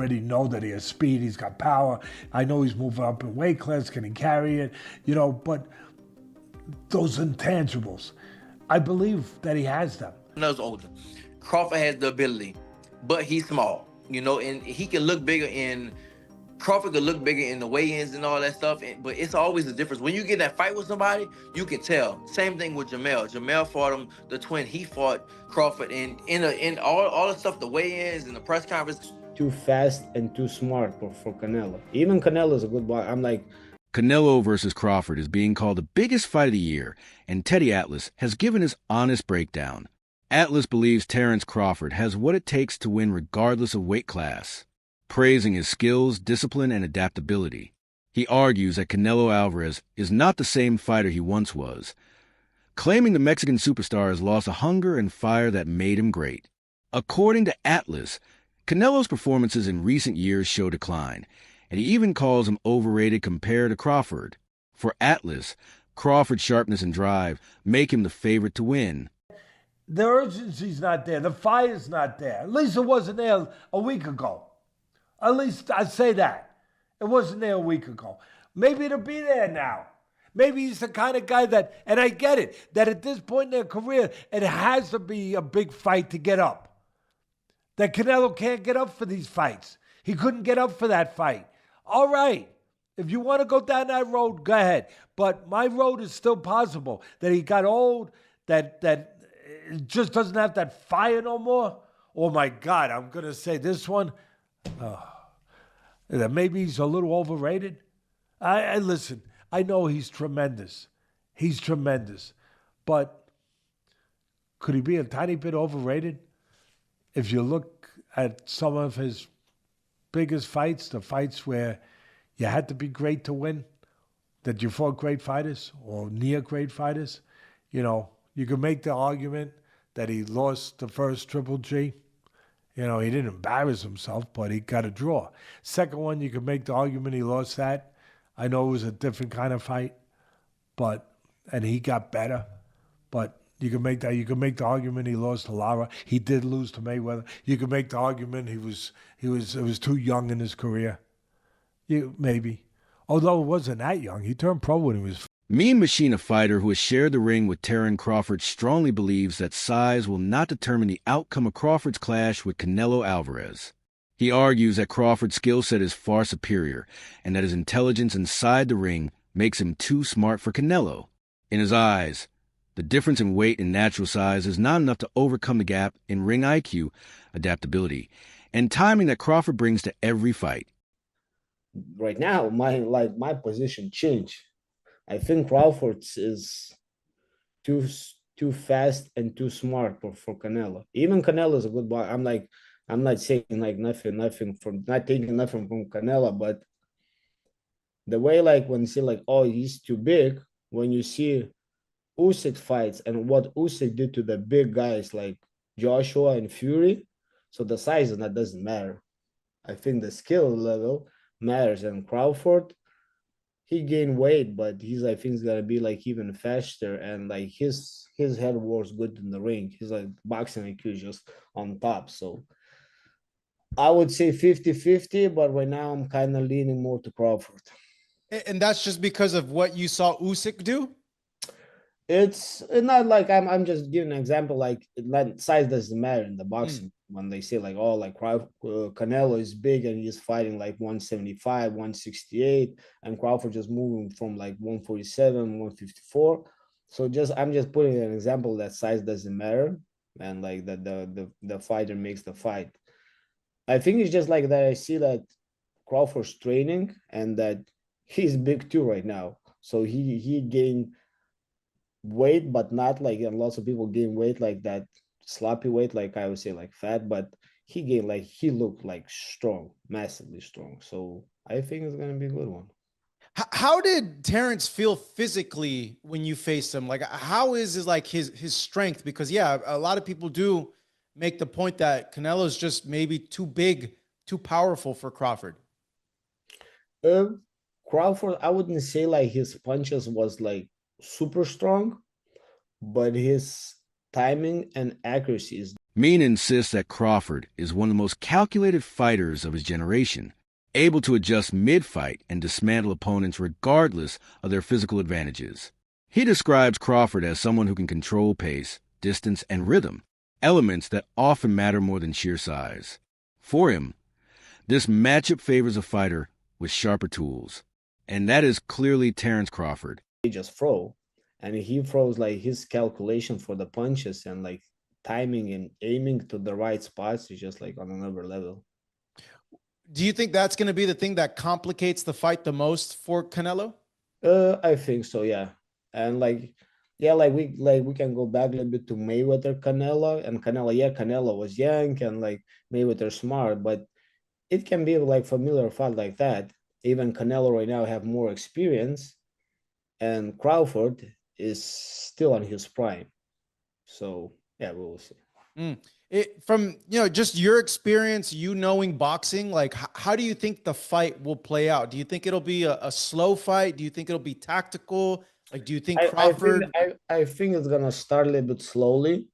already know that he has speed, he's got power. I know he's moving up in weight class, can he carry it? You know, but those intangibles, I believe that he has them. Canelo's older. Crawford has the ability, but he's small, you know, and he can look bigger in. Crawford could look bigger in the weigh-ins and all that stuff, but it's always a difference. When you get in that fight with somebody, you can tell. Same thing with Jamel. Jamel fought him, the twin. He fought Crawford, and in all the stuff, the weigh-ins and the press conference. Too fast and too smart for Canelo. Even Canelo is a good boxer. I'm like, Canelo versus Crawford is being called the biggest fight of the year, and Teddy Atlas has given his honest breakdown. Atlas believes Terence Crawford has what it takes to win regardless of weight class, praising his skills, discipline, and adaptability. He argues that Canelo Alvarez is not the same fighter he once was, claiming the Mexican superstar has lost a hunger and fire that made him great. According to Atlas, Canelo's performances in recent years show decline, and he even calls him overrated compared to Crawford. For Atlas, Crawford's sharpness and drive make him the favorite to win. The urgency's not there. The fire's not there. At least it wasn't there a week ago. At least I say that. It wasn't there a week ago. Maybe it'll be there now. Maybe he's the kind of guy that, and I get it, that at this point in their career, it has to be a big fight to get up. That Canelo can't get up for these fights. He couldn't get up for that fight. All right. If you want to go down that road, go ahead. But my road is still possible. That he got old, that it just doesn't have that fire no more. Oh, my God, I'm going to say this one. That maybe he's a little overrated. I listen, I know he's tremendous. He's tremendous. But could he be a tiny bit overrated? If you look at some of his biggest fights, the fights where you had to be great to win, that you fought great fighters or near great fighters, you know, you could make the argument that he lost the first Triple G. You know, he didn't embarrass himself, but he got a draw. Second one, you could make the argument he lost that. I know it was a different kind of fight, and he got better. But you can make that. You can make the argument he lost to Lara. He did lose to Mayweather. You can make the argument it was too young in his career. Maybe, although it wasn't that young. He turned pro when he was. Mean Machine, a fighter who has shared the ring with Terence Crawford, strongly believes that size will not determine the outcome of Crawford's clash with Canelo Alvarez. He argues that Crawford's skill set is far superior and that his intelligence inside the ring makes him too smart for Canelo. In his eyes, the difference in weight and natural size is not enough to overcome the gap in ring IQ, adaptability, and timing that Crawford brings to every fight. right now, my position changed. I think Crawford is too fast and too smart for Canelo. Even Canelo is a good boxer. I'm not saying like nothing from not taking nothing from Canelo, but the way like when you see like, oh, he's too big, when you see Usyk fights and what Usyk did to the big guys like Joshua and Fury, so the size and that doesn't matter. I think the skill level matters. And Crawford, he gained weight, but I think he's gonna be like even faster, and like his head was good in the ring. He's like boxing IQ just on top. So I would say 50-50, but right now I'm kind of leaning more to Crawford. And that's just because of what you saw Usyk do? It's not like I'm just giving an example, like size doesn't matter in the boxing. When they say like, oh, like Canelo is big and he's fighting like 175, 168, and Crawford just moving from like 147, 154. So I'm just putting an example that size doesn't matter, and like that the fighter makes the fight. I think it's just like that. I see that Crawford's training and that he's big too right now. So he gained weight, but not like, and lots of people gain weight like that sloppy weight, like I would say like fat, but he looked like strong, massively strong. So I think it's gonna be a good one. How did Terence feel physically when you faced him? Like, how is his strength? Because yeah, a lot of people do make the point that Canelo's just maybe too big, too powerful for Crawford. Crawford, I wouldn't say like his punches was like super strong, but his timing and accuracy is Mean insists that Crawford is one of the most calculated fighters of his generation, able to adjust mid-fight and dismantle opponents regardless of their physical advantages. He describes Crawford as someone who can control pace, distance, and rhythm, elements that often matter more than sheer size. For him, this matchup favors a fighter with sharper tools, and that is clearly Terence Crawford. He just throw, and he throws like his calculation for the punches and like timing and aiming to the right spots is just like on another level. Do you think that's going to be the thing that complicates the fight the most for Canelo? I think so, yeah. And like, yeah, we can go back a little bit to Mayweather Canelo, and Canelo, yeah, Canelo was young and like Mayweather smart, but it can be like familiar fight like that. Even Canelo right now have more experience, and Crawford is still on his prime. So yeah, we will see. From just your experience, knowing boxing, like how do you think the fight will play out? Do you think it'll be a slow fight? Do you think it'll be tactical? Like, do you think Crawford? I think it's gonna start a little bit slowly.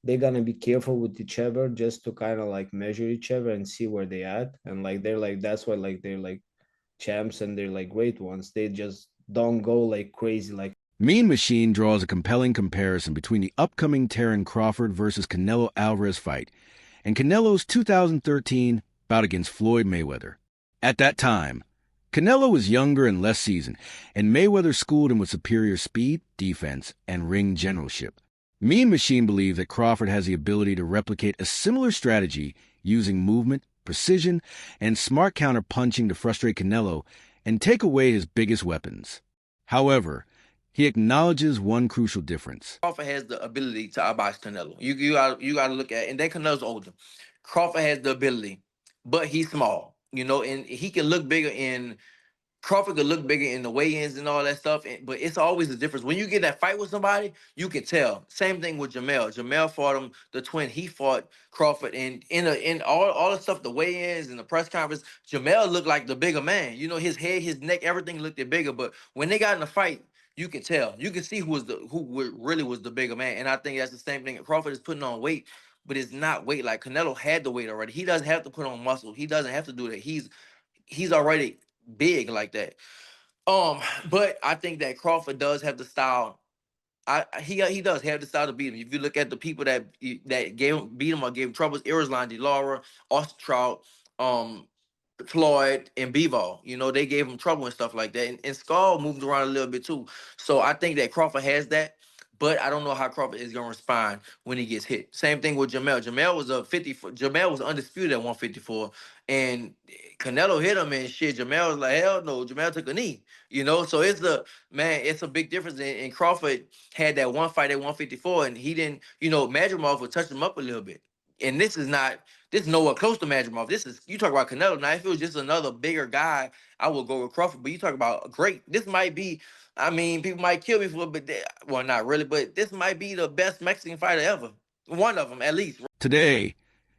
They're gonna be careful with each other just to kind of like measure each other and see where they at. And like they're like that's why like they're like champs and they're like great ones. They just don't go like crazy like. Mean Machine draws a compelling comparison between the upcoming Terence Crawford versus Canelo Alvarez fight and Canelo's 2013 bout against Floyd Mayweather. At that time, Canelo was younger and less seasoned, and Mayweather schooled him with superior speed, defense, and ring generalship. Mean Machine believes that Crawford has the ability to replicate a similar strategy using movement, precision, and smart counter-punching to frustrate Canelo and take away his biggest weapons. However, he acknowledges one crucial difference. Crawford has the ability to outbox Canelo. You got to look at, and then Canelo's older. Crawford has the ability, but he's small, and he can look bigger in. Crawford could look bigger in the weigh-ins and all that stuff, but it's always a difference. When you get that fight with somebody, you can tell. Same thing with Jamel. Jamel fought him, the twin. He fought Crawford, and in all the stuff, the weigh-ins and the press conference, Jamel looked like the bigger man. His head, his neck, everything looked bigger. But when they got in the fight, you can tell. You can see who really was the bigger man. And I think that's the same thing. Crawford is putting on weight, but it's not weight. Like Canelo had the weight already. He doesn't have to put on muscle. He doesn't have to do that. He's already big like that. But I think that Crawford does have the style. He does have the style to beat him. If you look at the people that beat him or gave him troubles, Irislan, DeLaura, Austin Trout, Floyd, and Bivol, they gave him trouble and stuff like that. And Skull moved around a little bit too. So I think that Crawford has that. But I don't know how Crawford is gonna respond when he gets hit. Same thing with Jamel. Jamel was Jamel was undisputed at 154, and Canelo hit him and shit. Jamel was like, hell no. Jamel took a knee. So it's a big difference. And Crawford had that one fight at 154, and he didn't. Madrimov would touch him up a little bit. And this is nowhere close to Madrimov. You talk about Canelo. Now, if it was just another bigger guy, I would go with Crawford. But you talk about great. This might be. I mean, people might kill me for it, but well, not really. But this might be the best Mexican fighter ever. One of them, at least. Today,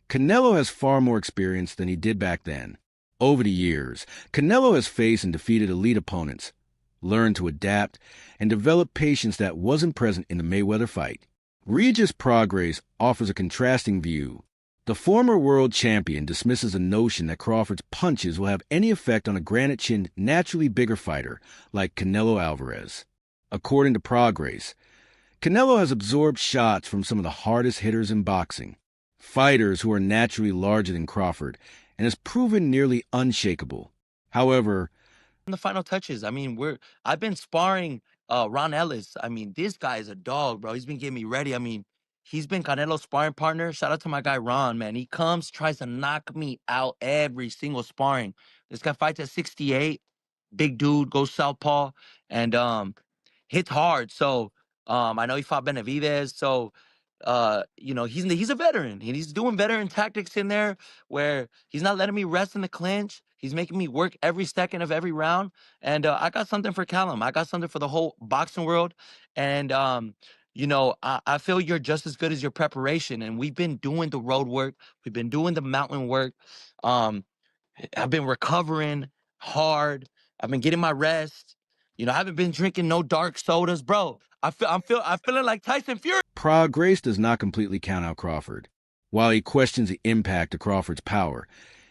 Canelo has far more experience than he did back then. Over the years, Canelo has faced and defeated elite opponents, learned to adapt, and develop patience that wasn't present in the Mayweather fight. Regis Prograis offers a contrasting view. The former world champion dismisses the notion that Crawford's punches will have any effect on a granite-chinned, naturally bigger fighter like Canelo Alvarez. According to Prograis, Canelo has absorbed shots from some of the hardest hitters in boxing, fighters who are naturally larger than Crawford, and has proven nearly unshakable. However, in the final touches, I mean, I've been sparring Ron Ellis. I mean, this guy is a dog, bro. He's been getting me ready. I mean, he's been Canelo's sparring partner. Shout out to my guy Ron, man. He tries to knock me out every single sparring. This guy fights at 68, big dude, goes southpaw, and hits hard. So I know he fought Benavidez. So he's a veteran, and he's doing veteran tactics in there where he's not letting me rest in the clinch. He's making me work every second of every round. And I got something for Callum. I got something for the whole boxing world. And I feel you're just as good as your preparation. And we've been doing the road work. We've been doing the mountain work. I've been recovering hard. I've been getting my rest. I haven't been drinking no dark sodas, bro. I'm feeling like Tyson Fury. Grace does not completely count out Crawford. While he questions the impact of Crawford's power,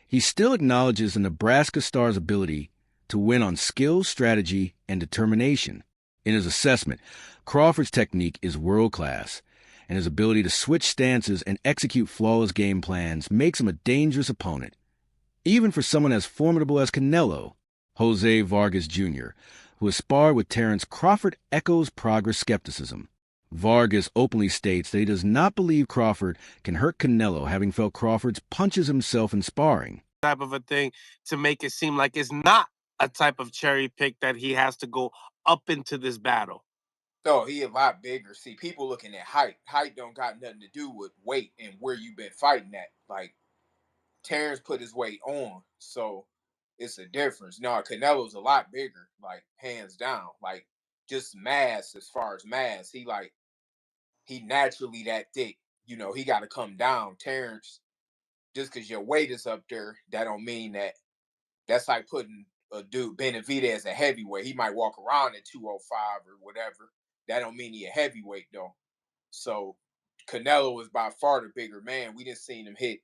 he still acknowledges the Nebraska star's ability to win on skill, strategy, and determination. In his assessment, Crawford's technique is world-class, and his ability to switch stances and execute flawless game plans makes him a dangerous opponent. Even for someone as formidable as Canelo, Jose Vargas Jr., who has sparred with Terence, Crawford echoes Progress' skepticism. Vargas openly states that he does not believe Crawford can hurt Canelo, having felt Crawford's punches himself in sparring. Type of a thing to make it seem like it's not a type of cherry pick that he has to go up into this battle. Oh, he a lot bigger. See, people looking at height. Height don't got nothing to do with weight and where you've been fighting at. Like, Terrence put his weight on, so it's a difference. No, Canelo's a lot bigger, like, hands down. Like, just mass, as far as mass. He naturally that thick. You know, he got to come down. Terrence, just because your weight is up there, that don't mean that. That's like putting a dude, Benavidez, as a heavyweight. He might walk around at 205 or whatever. That don't mean he a heavyweight, though. So Canelo is by far the bigger man. We didn't seen him hit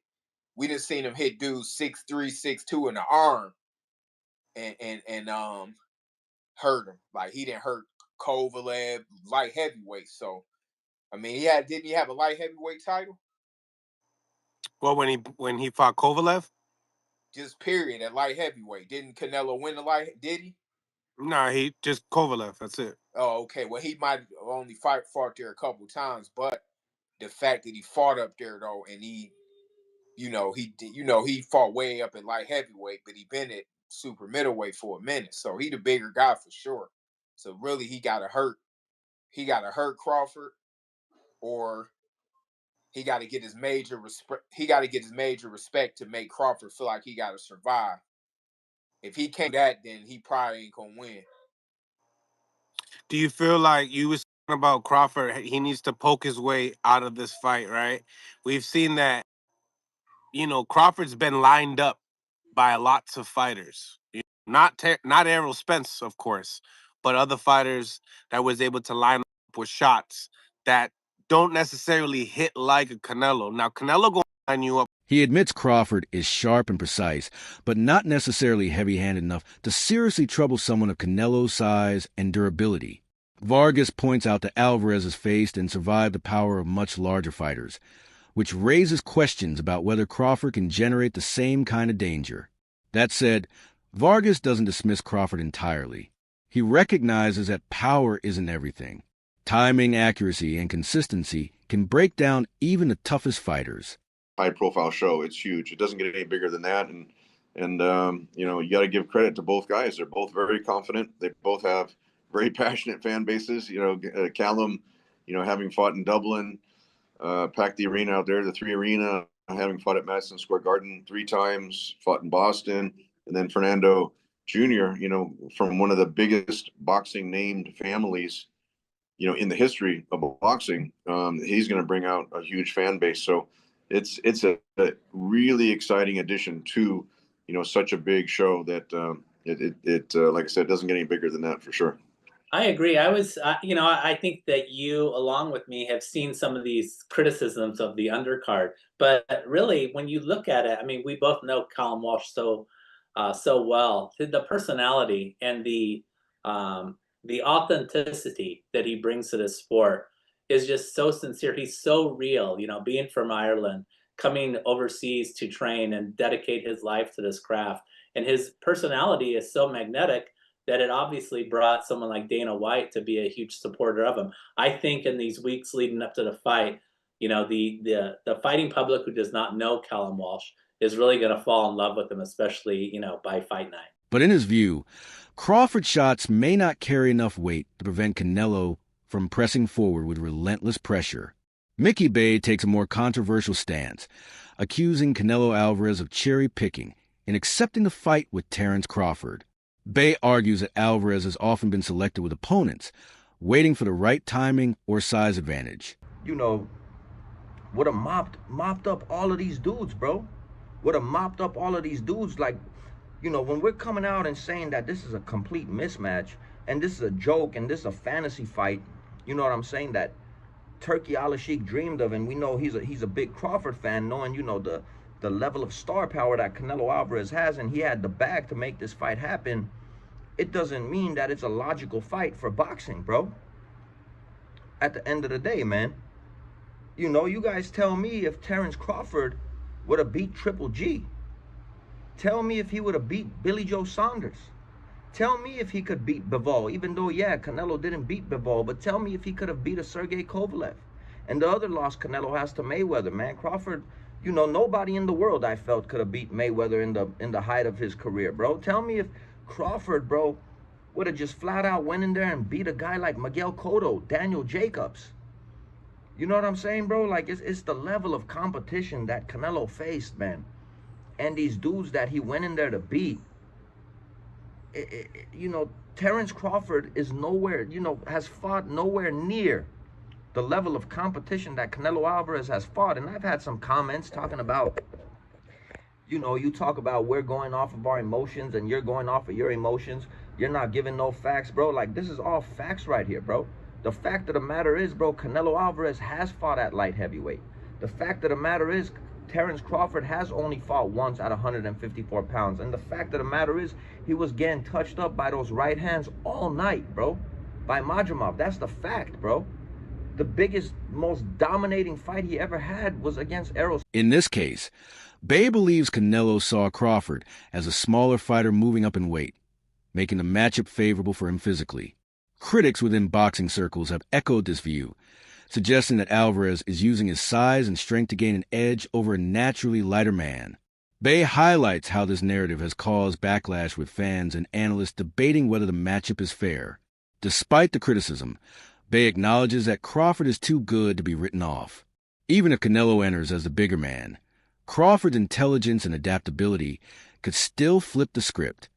dudes 6'3", 6'2" in the arm and hurt him. Like, he didn't hurt Kovalev, light heavyweight. So I mean, didn't he have a light heavyweight title? Well, when he fought Kovalev? Just period at light heavyweight. Didn't Canelo win the light? Did he? No, he just Kovalev. That's it. Oh, okay. Well, he might only fought there a couple times, but the fact that he fought up there though, and he fought way up at light heavyweight, but he been at super middleweight for a minute, so he the bigger guy for sure. So really, he got to hurt Crawford, or he got to get his major respect. He got to get his major respect to make Crawford feel like he got to survive. If he can't do that, then he probably ain't gonna win. Do you feel like you was talking about Crawford? He needs to poke his way out of this fight, right? We've seen that. Crawford's been lined up by lots of fighters. Not Errol Spence, of course, but other fighters that was able to line up with shots that don't necessarily hit like a Canelo. Now, Canelo gonna line you up. He admits Crawford is sharp and precise, but not necessarily heavy-handed enough to seriously trouble someone of Canelo's size and durability. Vargas points out that Alvarez has faced and survived the power of much larger fighters, which raises questions about whether Crawford can generate the same kind of danger. That said, Vargas doesn't dismiss Crawford entirely. He recognizes that power isn't everything. Timing, accuracy, and consistency can break down even the toughest fighters. High-profile show, it's huge. It doesn't get any bigger than that, and you got to give credit to both guys. They're both very confident. They both have very passionate fan bases. Callum, having fought in Dublin, packed the arena out there, the 3 Arena, having fought at Madison Square Garden 3 times, fought in Boston, and then Fernando Jr., from one of the biggest boxing named families, in the history of boxing. He's going to bring out a huge fan base. So it's a really exciting addition to, such a big show that it like I said, doesn't get any bigger than that for sure. I agree. I think that you, along with me, have seen some of these criticisms of the undercard. But really, when you look at it, I mean, we both know Callum Walsh so well. The personality and the authenticity that he brings to this sport is just so sincere. He's so real, being from Ireland, coming overseas to train and dedicate his life to this craft. And his personality is so magnetic that it obviously brought someone like Dana White to be a huge supporter of him. I think in these weeks leading up to the fight, the fighting public who does not know Callum Walsh is really going to fall in love with him, especially, by fight night. But in his view, Crawford's shots may not carry enough weight to prevent Canelo from pressing forward with relentless pressure. Mickey Bay takes a more controversial stance, accusing Canelo Alvarez of cherry-picking in accepting the fight with Terence Crawford. Bay argues that Alvarez has often been selected with opponents, waiting for the right timing or size advantage. Would have mopped up all of these dudes, bro. Would have mopped up all of these dudes. Like, when we're coming out and saying that this is a complete mismatch and this is a joke and this is a fantasy fight, you know what I'm saying, that Turkey Al-Sheikh dreamed of, and we know he's a big Crawford fan, knowing, you know, the level of star power that Canelo Alvarez has, and he had the bag to make this fight happen. It doesn't mean that it's a logical fight for boxing, bro. At the end of the day, man, you know, you guys tell me if Terence Crawford would have beat Triple G. Tell me if he would have beat Billy Joe Saunders. Tell me if he could beat Bivol, even though, yeah, Canelo didn't beat Bivol, but tell me if he could have beat a Sergey Kovalev. And the other loss Canelo has to Mayweather, man. Crawford, you know, nobody in the world, I felt, could have beat Mayweather in the height of his career, bro. Tell me if Crawford, bro, would have just flat out went in there and beat a guy like Miguel Cotto, Daniel Jacobs. You know what I'm saying, bro? Like, it's the level of competition that Canelo faced, man. And these dudes that he went in there to beat. You know, Terence Crawford is nowhere, you know, has fought nowhere near the level of competition that Canelo Alvarez has fought. And I've had some comments talking about, you know, you talk about we're going off of our emotions and you're going off of your emotions. You're not giving no facts, bro. Like, this is all facts right here, bro. The fact of the matter is, bro, Canelo Alvarez has fought at light heavyweight. The fact of the matter is, Terence Crawford has only fought once at 154 pounds. And the fact of the matter is, he was getting touched up by those right hands all night, bro. By Majumov. That's the fact, bro. The biggest, most dominating fight he ever had was against Errol. In this case, Bay believes Canelo saw Crawford as a smaller fighter moving up in weight, making the matchup favorable for him physically. Critics within boxing circles have echoed this view, suggesting that Alvarez is using his size and strength to gain an edge over a naturally lighter man. Bay highlights how this narrative has caused backlash with fans and analysts debating whether the matchup is fair. Despite the criticism, Bay acknowledges that Crawford is too good to be written off. Even if Canelo enters as the bigger man, Crawford's intelligence and adaptability could still flip the script.